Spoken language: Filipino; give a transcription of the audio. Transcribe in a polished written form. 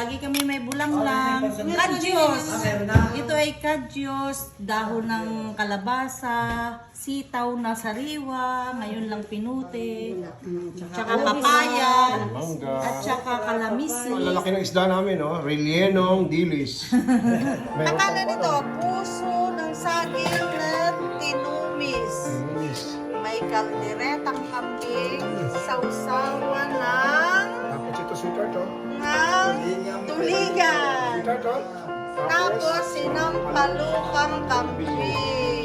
lagi kami may bulanglang. Kadyos. Ito ay kadyos, dahon ng kalabasa, sitaw na sariwa, ngayon lang pinuti, tsaka papaya, Mangga. at tsaka kalamisi. Ang lalaki ng isda namin, no? Rellenong dilis. Akala nito, puso ng saging na tinumis. May kalderetang kambing, sausawan Tapos ito sweetheart, oh. ng tuligan. Sweetheart, oh. Tapos sinampalukang kambing.